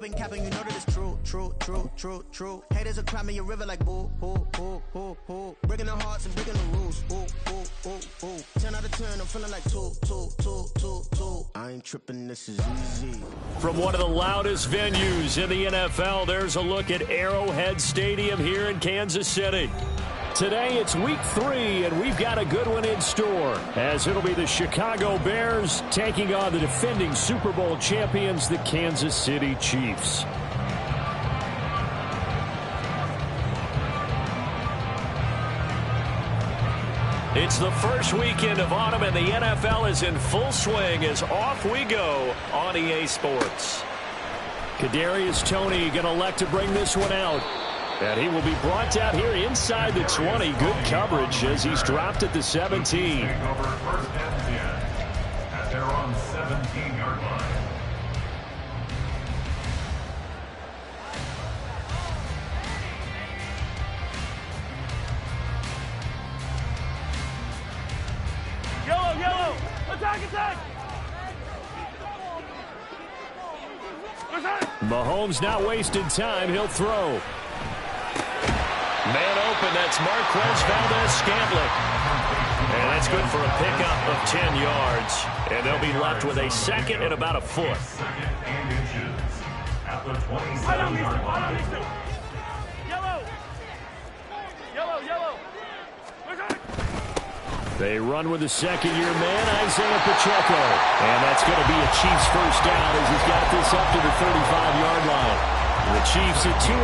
Been capping, you know that it's true, true, true, true, true. Haters are climbing your river like boo, boo, boo, boo, boo. Breaking the hearts and breaking the rules, ooh, ooh, ooh, ooh. 10 out of 10, I'm feeling like two, two, two, two, two. I ain't tripping, this is easy. From one of the loudest venues in the NFL, there's a look at Arrowhead Stadium here in Kansas City. Today, it's week 3, and we've got a good one in store, as it'll be the Chicago Bears taking on the defending Super Bowl champions, the Kansas City Chiefs. It's the first weekend of autumn, and the NFL is in full swing as off we go on EA Sports. Kadarius Toney going to elect to bring this one out. And he will be brought down here inside the 20. Good coverage as he's dropped at the 17. Over first and 10 at their own 17-yard line. Yellow, yellow! Attack, attack! Mahomes not wasting time. He'll throw. Man open, that's Marquez Valdez-Scantling. And that's good for a pickup of 10 yards. And they'll be left with a second and about a foot. Second and inches at the 27-yard line. Yellow! Yellow, yellow! They run with the second-year man, Isaiah Pacheco. And that's going to be a Chiefs first down as he's got this up to the 35-yard line. The Chiefs at 2-0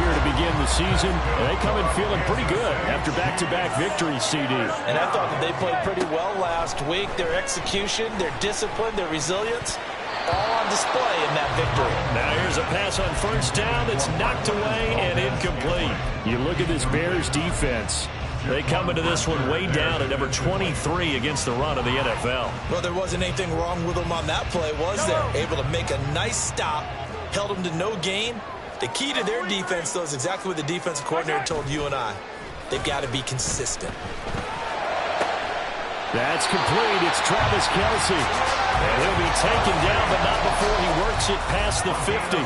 here to begin the season. They come in feeling pretty good after back-to-back victories, CD. And I thought that they played pretty well last week. Their execution, their discipline, their resilience, all on display in that victory. Now here's a pass on first down that's knocked away and incomplete. You look at this Bears defense. They come into this one way down at number 23 against the run of the NFL. Well, there wasn't anything wrong with them on that play, was there? Able to make a nice stop, held them to no gain. The key to their defense, though, is exactly what the defensive coordinator told you and I. They've got to be consistent. That's complete. It's Travis Kelce. And he'll be taken down, but not before he works it past the 50.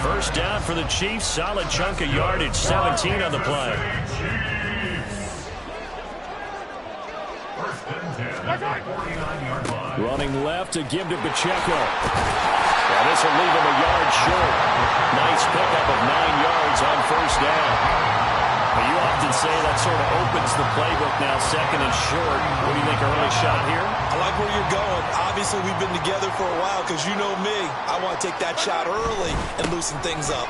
First down for the Chiefs. Solid chunk of yardage. 17 on the play. First and 10 at the 49-yard line. Running left to give to Pacheco. Now this will leave him a yard short. Nice pickup of 9 yards on first down. But you often say that sort of opens the playbook now, second and short. What do you think, early shot here? I like where you're going. Obviously, we've been together for a while because you know me. I want to take that shot early and loosen things up.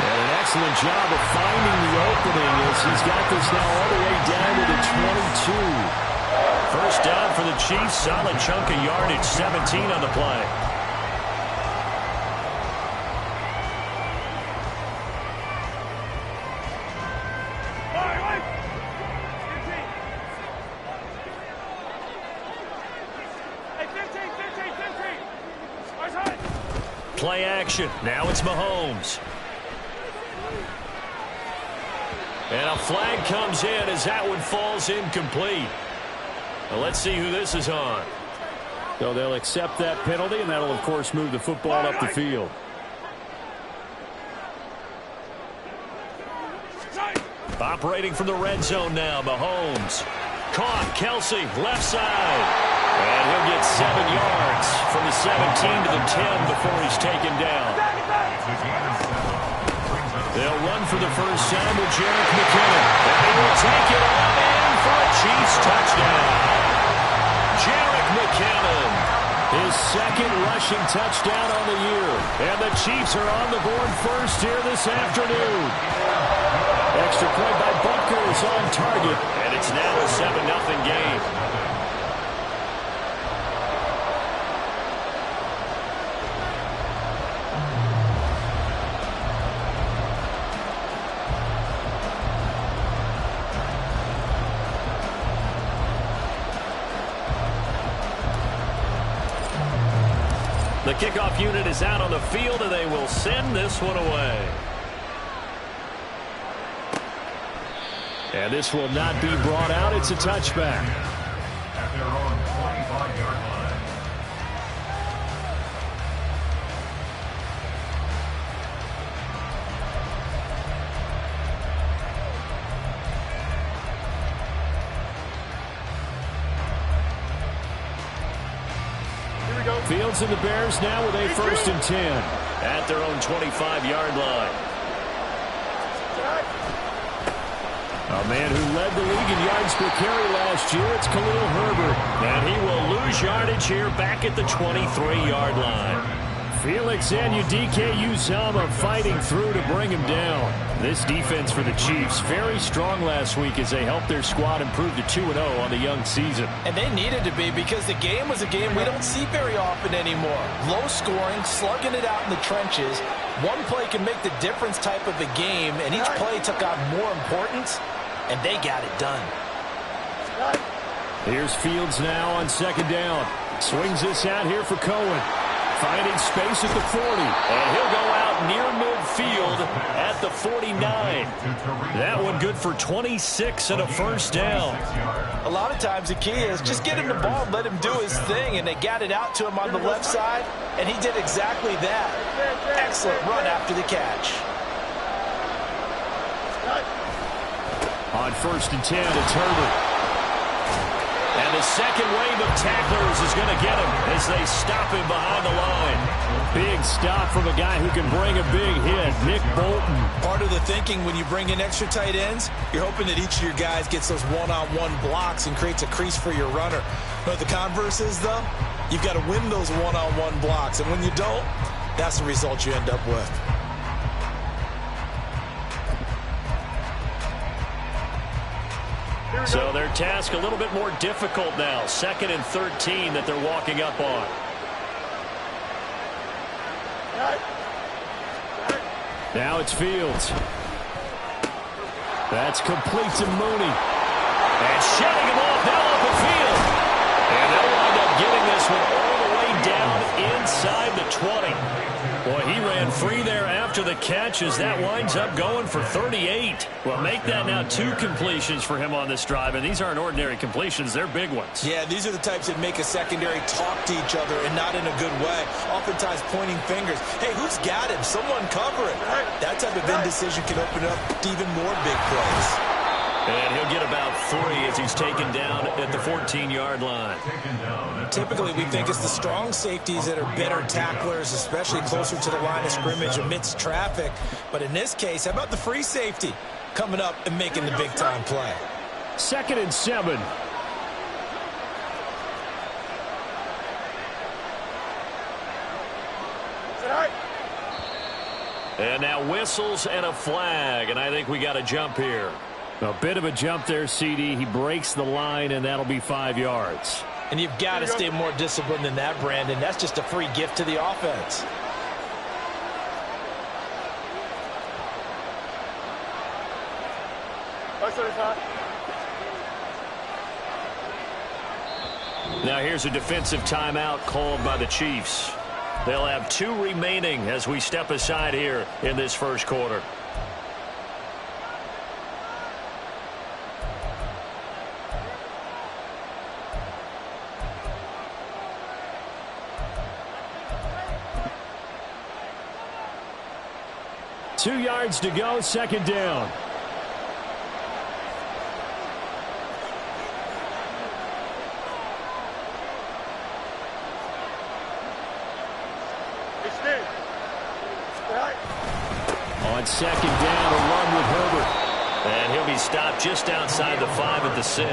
And an excellent job of finding the opening as he's got this now all the way down to the 22. First down for the Chiefs. Solid chunk of yardage. 17 on the play. Play action. Now it's Mahomes. And a flag comes in as that one falls incomplete. Well, let's see who this is on. So they'll accept that penalty, and that'll, of course, move the football up the field. Operating from the red zone now, Mahomes. Caught, Kelce, left side. And he'll get 7 yards from the 17 to the 10 before he's taken down. They'll run for the first time with Jerick McKinnon. And they will take it on in for a Chiefs touchdown. Jerick McKinnon, his second rushing touchdown on the year. And the Chiefs are on the board first here this afternoon. Extra point by Butker is on target. And it's now a 7-0 game. The kickoff unit is out on the field, and they will send this one away. And this will not be brought out. It's a touchback. At their own 25-yard line. Fields and the Bears now with a 1st and 10 at their own 25-yard line. A man who led the league in yards per carry last year, it's Khalil Herbert. And he will lose yardage here back at the 23-yard line. Felix Anudike-Uzomah fighting through to bring him down. This defense for the Chiefs, very strong last week as they helped their squad improve to 2-0 on the young season. And they needed to be because the game was a game we don't see very often anymore. Low scoring, slugging it out in the trenches. One play can make the difference type of a game, and each play took on more importance, and they got it done. Here's Fields now on 2nd down. Swings this out here for Cohen. Finding space at the 40. And he'll go out near midfield at the 49. That one good for 26 and a 1st down. A lot of times the key is just get him the ball and let him do his thing, and they got it out to him on the left side, and he did exactly that. Excellent run after the catch. On 1st and 10, it's Herbert. And the second wave of tacklers is going to get him as they stop him behind the line. Big stop from a guy who can bring a big hit, Nick Bolton. Part of the thinking when you bring in extra tight ends, you're hoping that each of your guys gets those one-on-one blocks and creates a crease for your runner. But the converse is, though, you've got to win those one-on-one blocks. And when you don't, that's the result you end up with. So their task a little bit more difficult now. 2nd and 13 that they're walking up on. Now it's Fields. That's complete to Mooney. And shedding him off now up the field. And they'll wind up getting this one all the way down inside the 20. Boy, he ran free there after the catch as that winds up going for 38. Well, make that now 2 completions for him on this drive, and these aren't ordinary completions. They're big ones. Yeah, these are the types that make a secondary talk to each other and not in a good way. Oftentimes pointing fingers. Hey, who's got him? Someone cover it. That type of indecision can open up to even more big plays. And he'll get about 3 as he's taken down at the 14-yard line. Typically, we think it's the strong safeties that are better tacklers, especially closer to the line of scrimmage amidst traffic. But in this case, how about the free safety coming up and making the big-time play? 2nd and 7. And now whistles and a flag, and I think we got a jump here. A bit of a jump there, CD. He breaks the line, and that'll be 5 yards. And you've got to stay more disciplined than that, Brandon. That's just a free gift to the offense. Now here's a defensive timeout called by the Chiefs. They'll have 2 remaining as we step aside here in this first quarter. Two yards to go, 2nd down. On 2nd down, a run with Herbert. And he'll be stopped just outside the 5 at the 6.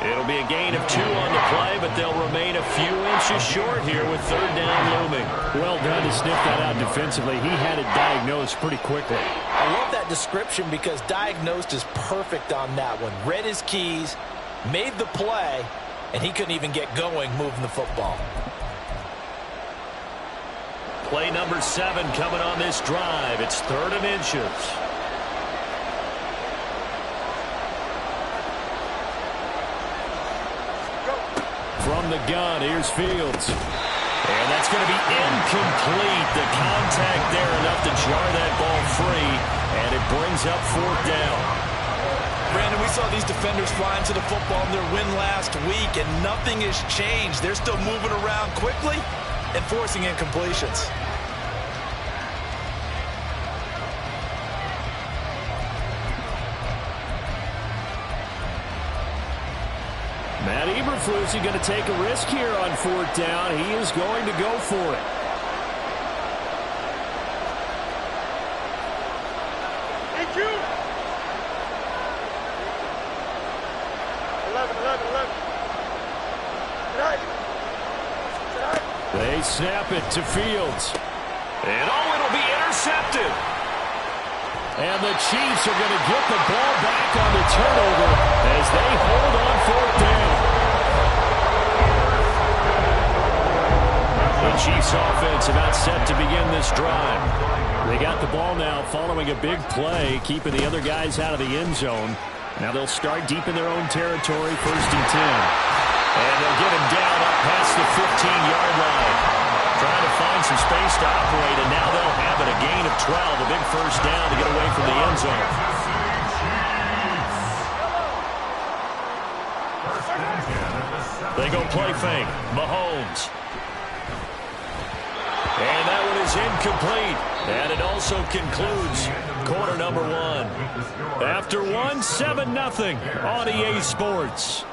It'll be a gain of 2 on the play, but they'll remain a few inches short here with 3rd down looming. Well done to sniff that out defensively. He had it diagnosed pretty quickly. I love that description because diagnosed is perfect on that one. Read his keys, made the play, and he couldn't even get going moving the football. Play number 7 coming on this drive. It's 3rd and inches. From the gun, here's Fields. And that's going to be incomplete. The contact there enough to jar that ball free, and it brings up 4th down. Brandon, we saw these defenders flying to the football in their win last week, and nothing has changed. They're still moving around quickly and forcing incompletions. And Eberflus is going to take a risk here on 4th down. He is going to go for it. Thank you. 11. They snap it to Fields. And it'll be intercepted. And the Chiefs are going to get the ball back on the turnover as they hold on 4th down. The Chiefs offense about set to begin this drive. They got the ball now following a big play, keeping the other guys out of the end zone. Now they'll start deep in their own territory, 1st and 10. And they'll get him down up past the 15-yard line. Trying to find some space to operate, and now they'll have it. A gain of 12, a big 1st down to get away from the end zone. They go play fake. Mahomes. And that one is incomplete. And it also concludes quarter number 1. After 1, 7-0 on EA Sports.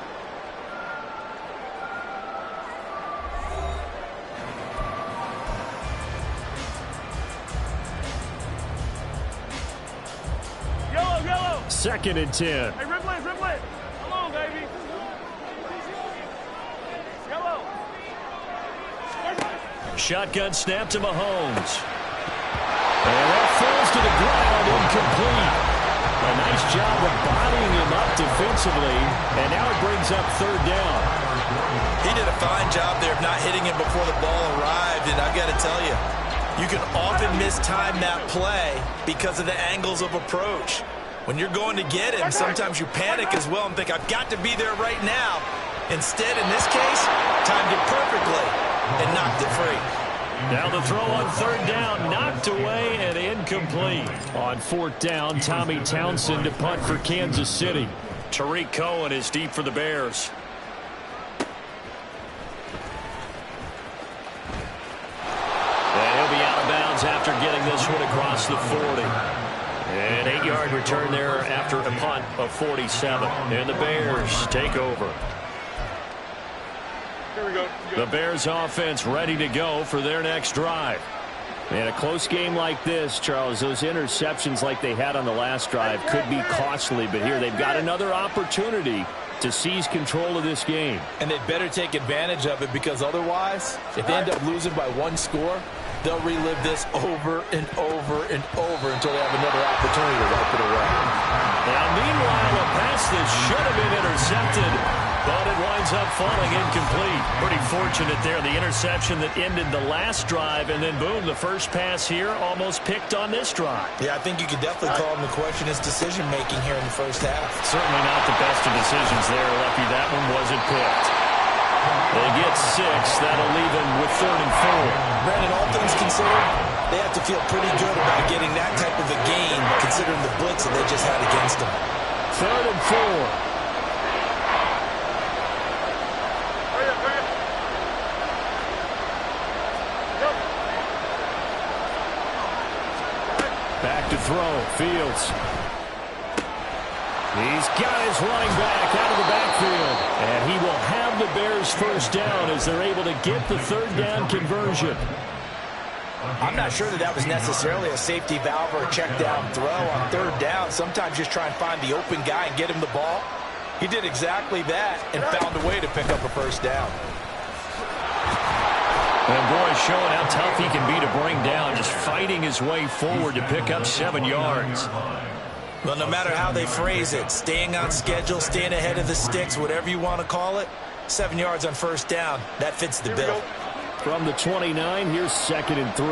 Yellow. 2nd and 10. Hey, Ripley. Come on, baby. Yellow. Shotgun snap to Mahomes. And that falls to the ground, incomplete. A nice job of bodying him up defensively, and now it brings up 3rd down. He did a fine job there of not hitting him before the ball arrived, and I've got to tell you, you can often mistime that play because of the angles of approach. When you're going to get him, sometimes you panic as well and think, I've got to be there right now. Instead, in this case, timed it perfectly and knocked it free. Now the throw on 3rd down, knocked away and incomplete. On 4th down, Tommy Townsend to punt for Kansas City. Tariq Cohen is deep for the Bears. And he'll be out of bounds after getting this one across the 40. An 8-yard return there after a punt of 47. And the Bears take over. Here we go. The Bears offense ready to go for their next drive. In a close game like this, Charles, those interceptions like they had on the last drive could be costly, but here they've got another opportunity to seize control of this game. And they'd better take advantage of it, because otherwise, if they end up losing by 1 score, they'll relive this over and over and over until they have another opportunity to wipe it away. Now, meanwhile, a pass that should have been intercepted, but it winds up falling incomplete. Pretty fortunate there. The interception that ended the last drive, and then boom, the first pass here almost picked on this drive. Yeah, I think you could definitely call him to question his decision-making here in the first half. Certainly not the best of decisions there. Lucky that one wasn't picked. They get 6. That'll leave them with 3rd and 4. Brandon, all things considered, they have to feel pretty good about getting that type of a gain, considering the blitz that they just had against them. 3rd and 4. Back to throw. Fields. He's got his running back out of the backfield. And he will have the Bears 1st down as they're able to get the 3rd down conversion. I'm not sure that was necessarily a safety valve or a check down throw on 3rd down. Sometimes just try and find the open guy and get him the ball. He did exactly that and found a way to pick up a 1st down. And boy, showing how tough he can be to bring down, just fighting his way forward to pick up 7 yards. Well, no matter how they phrase it, staying on schedule, staying ahead of the sticks, whatever you want to call it, 7 yards on 1st down, that fits the bill. From the 29, here's 2nd and 3.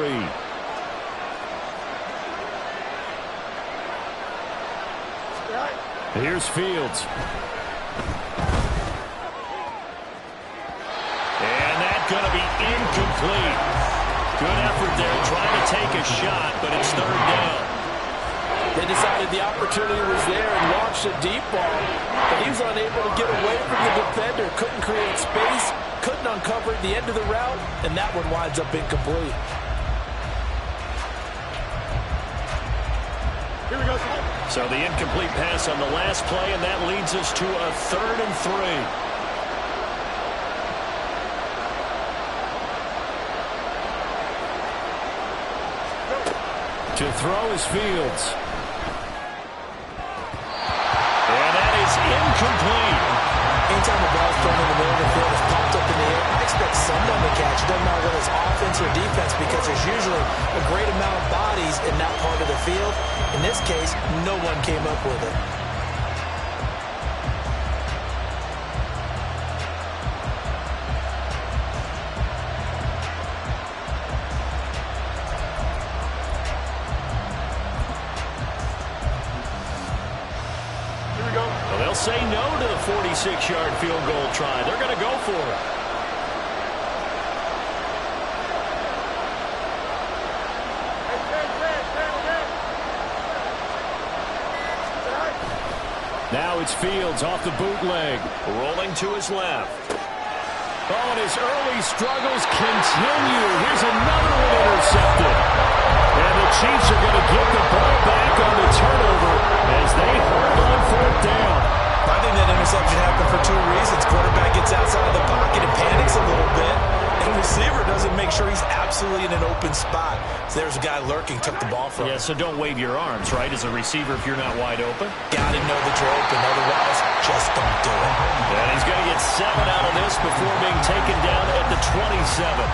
Here's Fields. And that's going to be incomplete. Good effort there trying to take a shot, but it's 3rd down. They decided the opportunity was there and launched a deep ball, but he was unable to get away from the defender, couldn't create space, couldn't uncover the end of the route, and that one winds up incomplete. Here we go. So the incomplete pass on the last play, and that leads us to a 3rd and 3. To throw is Fields. And that is incomplete. Anytime the ball's thrown in the middle of the field, it's popped up in the air, I expect someone to catch. It doesn't matter whether it's offense or defense, because there's usually a great amount of bodies in that part of the field. In this case, no one came up with it. They'll say no to the 46-yard field goal try. They're going to go for it. Now it's Fields off the bootleg, rolling to his left. Oh, and his early struggles continue. Here's another one intercepted. And the Chiefs are going to get the ball back on the turnover as they hold on fourth down. I think that interception happened for two reasons. Quarterback gets outside of the pocket and panics a little bit. And receiver doesn't make sure he's absolutely in an open spot. So there's a guy lurking, took the ball from him. Yeah, so don't wave your arms, right, as a receiver if you're not wide open. Got to know that you're open. Otherwise, just don't do it. And he's going to get 7 out of this before being taken down at the 27.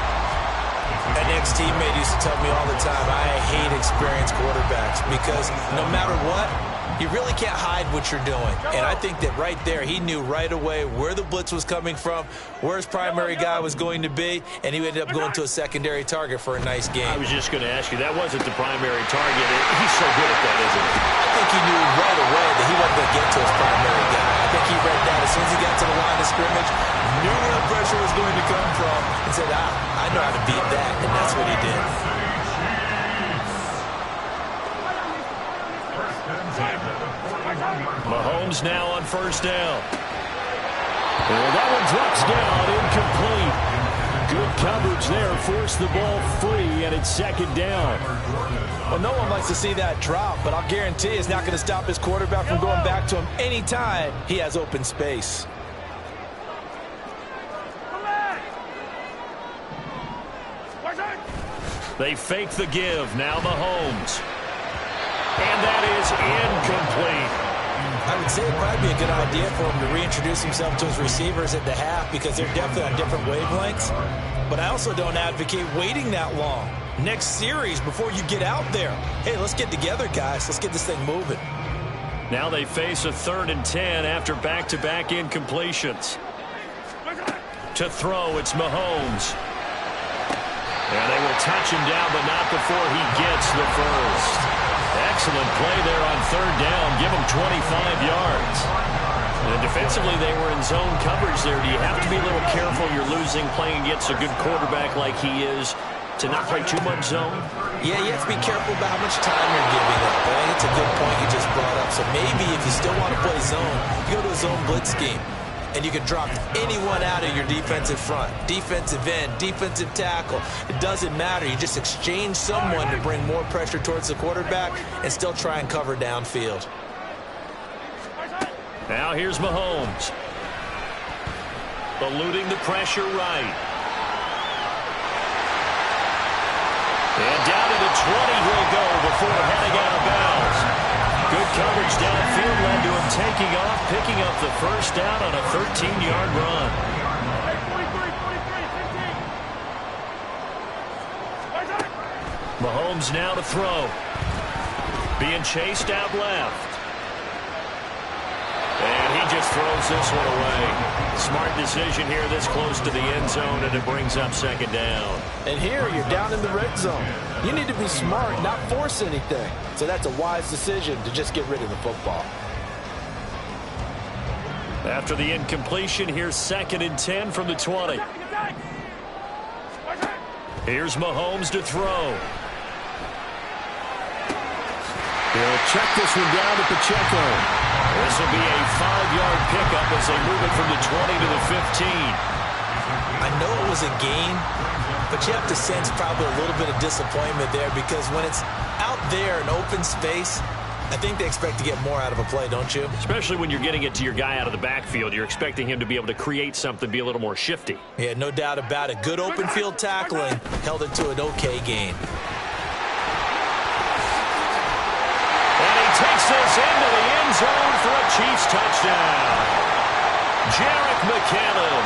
An ex-teammate used to tell me all the time, I hate experienced quarterbacks because no matter what, you really can't hide what you're doing. And I think that right there, he knew right away where the blitz was coming from, where his primary guy was going to be, and he ended up going to a secondary target for a nice game. I was just going to ask you, that wasn't the primary target. He's so good at that, isn't he? I think he knew right away that he wasn't going to get to his primary guy. I think he read that as soon as he got to the line of scrimmage, knew where the pressure was going to come from, and said, I know how to beat that, and that's what he did. Mahomes now on first down. And that one drops down, incomplete. Good coverage there, forced the ball free, and it's second down. Well, no one likes to see that drop, but I'll guarantee it's not going to stop his quarterback from going back to him anytime he has open space. They fake the give. Now Mahomes. And that is incomplete. I would say it'd probably be a good idea for him to reintroduce himself to his receivers at the half because they're definitely on different wavelengths. But I also don't advocate waiting that long. Next series before you get out there. Hey, let's get together, guys. Let's get this thing moving. Now they face a 3rd and 10 after back-to-back incompletions. To throw, it's Mahomes. And they will touch him down, but not before he gets the first. Excellent play there on 3rd down. Give him 25 yards. And defensively, they were in zone coverage there. Do you have to be a little careful? You're losing playing against a good quarterback like he is to not play too much zone? Yeah, you have to be careful about how much time you're giving up. I think it's a good point you just brought up. So maybe if you still want to play zone, you go to a zone blitz scheme. And you can drop anyone out of your defensive front. Defensive end, defensive tackle. It doesn't matter. You just exchange someone to bring more pressure towards the quarterback and still try and cover downfield. Now here's Mahomes. Eluding the pressure right. And down to the 20 he'll go before heading out of bounds. Good coverage downfield led to him taking off, picking up the first down on a 13-yard run. Mahomes now to throw. Being chased out left. And he just throws this one away. Smart decision here this close to the end zone, and it brings up second down. And here you're down in the red zone. You need to be smart, not force anything. So that's a wise decision to just get rid of the football. After the incompletion, here's 2nd and 10 from the 20. Here's Mahomes to throw. He'll check this one down to Pacheco. This will be a 5-yard pickup as they move it from the 20 to the 15. I know it was a gain, but you have to sense probably a little bit of disappointment there because when it's out there in open space, I think they expect to get more out of a play, don't you? Especially when you're getting it to your guy out of the backfield. You're expecting him to be able to create something, be a little more shifty. Yeah, no doubt about it. Good open field tackling held it to an okay gain. takes this into the end zone for a Chiefs touchdown. Jerick McKinnon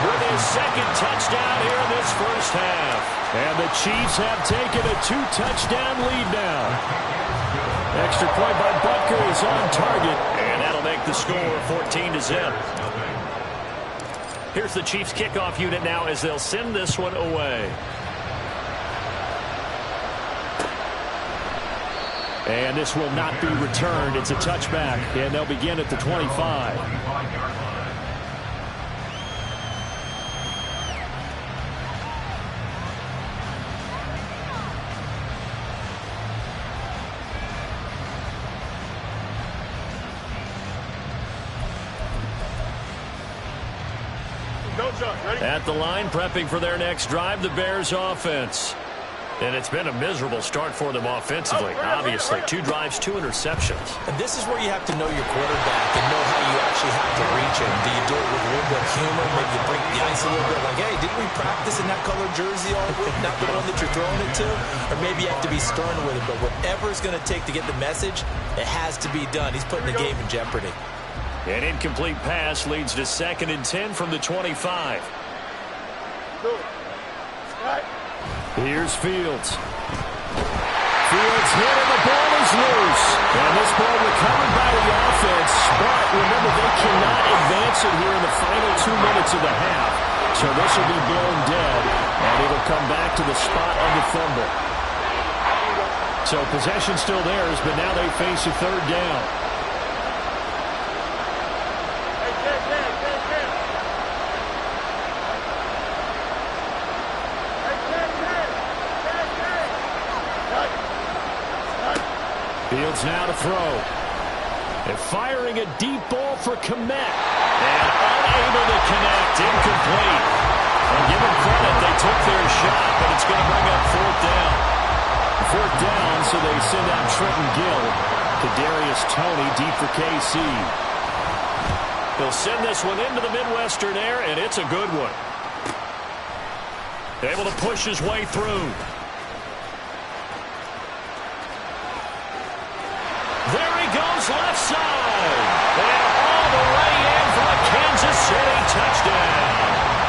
with his second touchdown here in this first half. And the Chiefs have taken a 2-touchdown lead now. Extra point by Butker is on target, and that'll make the score 14-0. Here's the Chiefs kickoff unit now as they'll send this one away. And this will not be returned. It's a touchback, and they'll begin at the 25. At the line, prepping for their next drive, the Bears offense. And it's been a miserable start for them offensively. Obviously, 2 drives, 2 interceptions. And this is where you have to know your quarterback and know how you actually have to reach him. Do you do it with a little bit of humor? Maybe you break the ice a little bit. Like, hey, didn't we practice in that colored jersey all week? Not the one that you're throwing it to? Or maybe you have to be stern with it. But whatever it's going to take to get the message, it has to be done. He's putting the game in jeopardy. An incomplete pass leads to 2nd and 10 from the 25. Here's Fields. Fields hit and the ball is loose. And this ball recovered by the offense. But remember, they cannot advance it here in the final 2 minutes of the half. So this will be blown dead. And it'll come back to the spot on the fumble. So possession still theirs, but now they face a 3rd down. Fields now to throw. And firing a deep ball for Kmet. And unable to connect. Incomplete. And give them credit. They took their shot, but it's going to bring up 4th down. 4th down, so they send out Trenton Gill. Kadarius Toney deep for KC. They'll send this one into the Midwestern air, and it's a good one. Able to push his way through. There he goes left side. And all the way in for a Kansas City touchdown.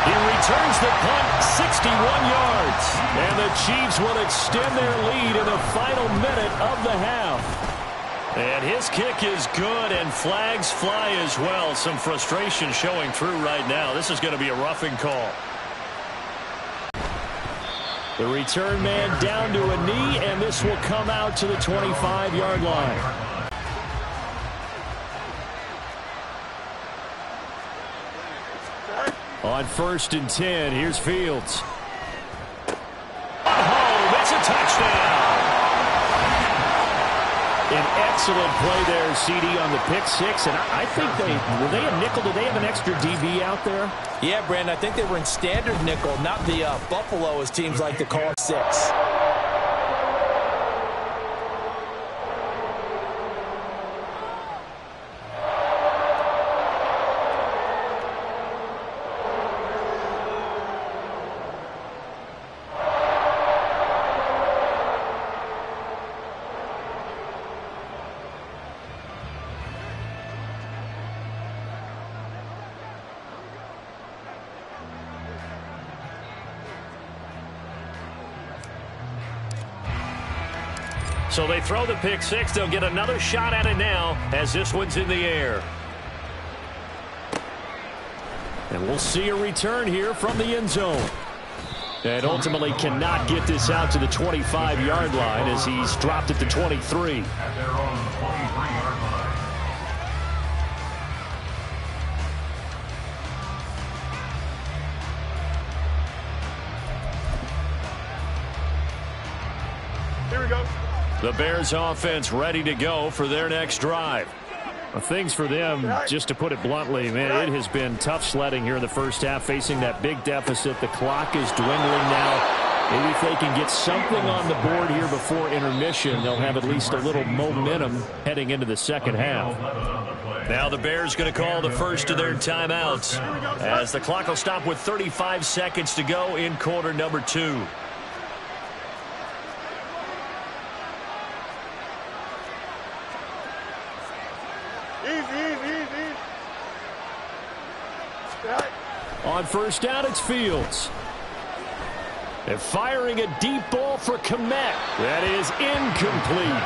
He returns the punt 61 yards. And the Chiefs will extend their lead in the final minute of the half. And his kick is good, and flags fly as well. Some frustration showing through right now. This is going to be a roughing call. The return man down to a knee, and this will come out to the 25-yard line. On 1st and 10, here's Fields. Home, it's a touchdown. An excellent play there, CD, on the pick 6. And I think were they a nickel? Did they have an extra DB out there? Yeah, Brandon, I think they were in standard nickel, not the Buffalo, as teams like to call it, 6. So they throw the pick 6. They'll get another shot at it now as this one's in the air. And we'll see a return here from the end zone. And ultimately cannot get this out to the 25-yard line as he's dropped at the 23. At their own 23-yard line. Here we go. The Bears offense ready to go for their next drive. Well, things for them, just to put it bluntly, man, it has been tough sledding here in the first half, facing that big deficit. The clock is dwindling now. Maybe if they can get something on the board here before intermission, they'll have at least a little momentum heading into the second half. Now the Bears going to call the first of their timeouts as the clock will stop with 35 seconds to go in quarter number 2. On first down, it's Fields. And firing a deep ball for Kmet. That is incomplete.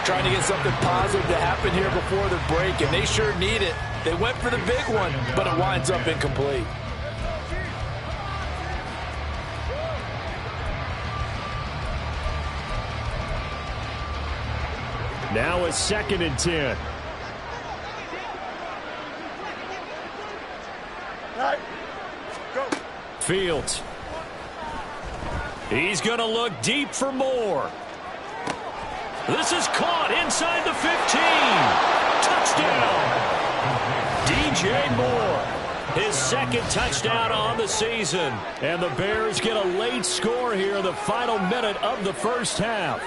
Trying to get something positive to happen here before the break, and they sure need it. They went for the big one, but it winds up incomplete. Now a 2nd and 10. Fields. He's going to look deep for more. This is caught inside the 15. Touchdown. DJ Moore. His 2nd touchdown on the season. And the Bears get a late score here in the final minute of the first half.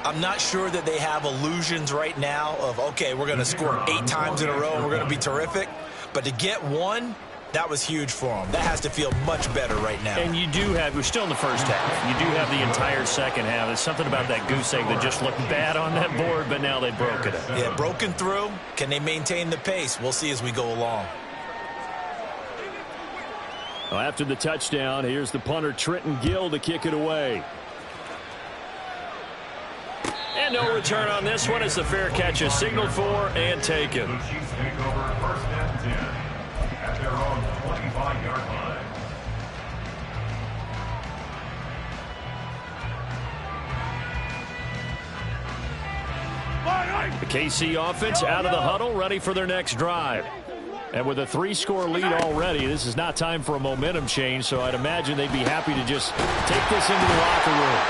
I'm not sure that they have illusions right now of, okay, we're going to score 8 times in a row and we're going to be terrific. But to get one, that was huge for them. That has to feel much better right now. And you do have, we're still in the first half. You do have the entire second half. There's something about that goose egg that just looked bad on that board, but now they broke it. Yeah, broken through. Can they maintain the pace? We'll see as we go along. Well, after the touchdown, here's the punter, Trenton Gill, to kick it away. And no return on this one as the fair catch is signaled for and taken. The Chiefs take over 1st and 10 at their own 25-yard line. The KC offense out of the huddle, ready for their next drive. And with a 3-score lead already, this is not time for a momentum change, so I'd imagine they'd be happy to just take this into the locker room.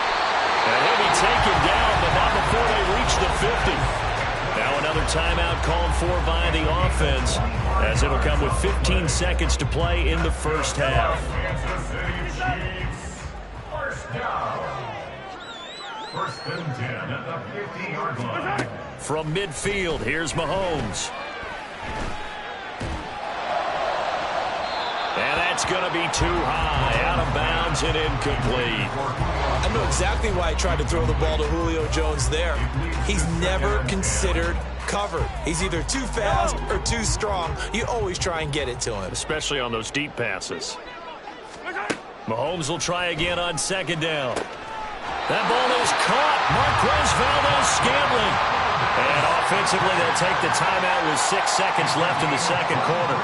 And he'll be taken down, but not before they reach the 50. Now another timeout called for by the offense, as it'll come with 15 seconds to play in the first half. Kansas City Chiefs, 1st down. 1st and 10 at the 50-yard line. From midfield, here's Mahomes. And that's going to be too high, out of bounds and incomplete. I know exactly why I tried to throw the ball to Julio Jones there. He's never considered covered. He's either too fast or too strong. You always try and get it to him. Especially on those deep passes. Mahomes will try again on 2nd down. That ball is caught. Marquez Valdes-Scantling. And offensively, they'll take the timeout with 6 seconds left in the 2nd quarter.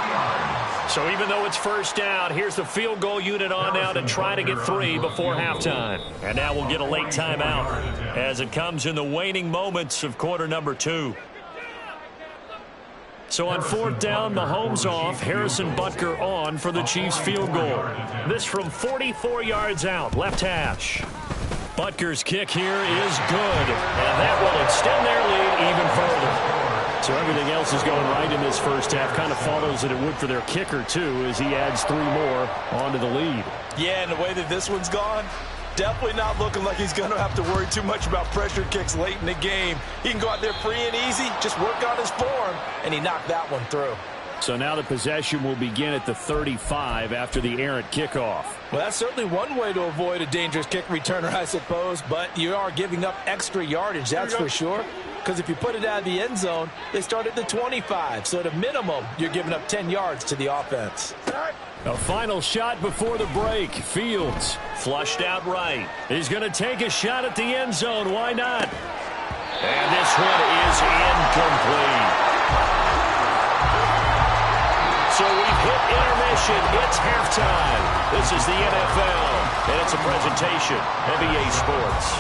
So even though it's 1st down, here's the field goal unit on now to try to get 3 before halftime. And now we'll get a late timeout as it comes in the waning moments of quarter number 2. So on 4th down, Mahomes off, Harrison Butker on for the Chiefs field goal. This from 44 yards out, left hash. Butker's kick here is good, and that will extend their lead even further. So everything else is going right in this first half. Kind of follows that it would for their kicker, too, as he adds 3 more onto the lead. Yeah, and the way that this one's gone, definitely not looking like he's going to have to worry too much about pressure kicks late in the game. He can go out there free and easy, just work on his form, and he knocked that one through. So now the possession will begin at the 35 after the errant kickoff. Well, that's certainly one way to avoid a dangerous kick returner, I suppose, but you are giving up extra yardage, that's for sure. Because if you put it out of the end zone, they start at the 25. So at a minimum, you're giving up 10 yards to the offense. A final shot before the break. Fields flushed out right. He's going to take a shot at the end zone. Why not? And this one is incomplete. So we've hit intermission. It's halftime. This is the NFL, and it's a presentation of EA Sports.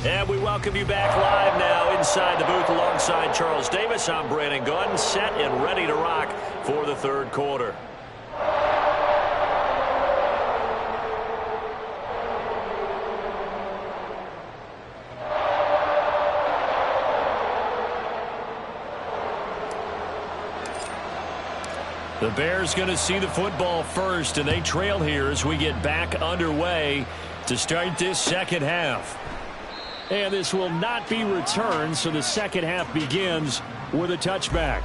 And we welcome you back live now inside the booth alongside Charles Davis. I'm Brandon Gunn, set and ready to rock for the 3rd quarter. The Bears going to see the football first, and they trail here as we get back underway to start this 2nd half. And this will not be returned, so the second half begins with a touchback.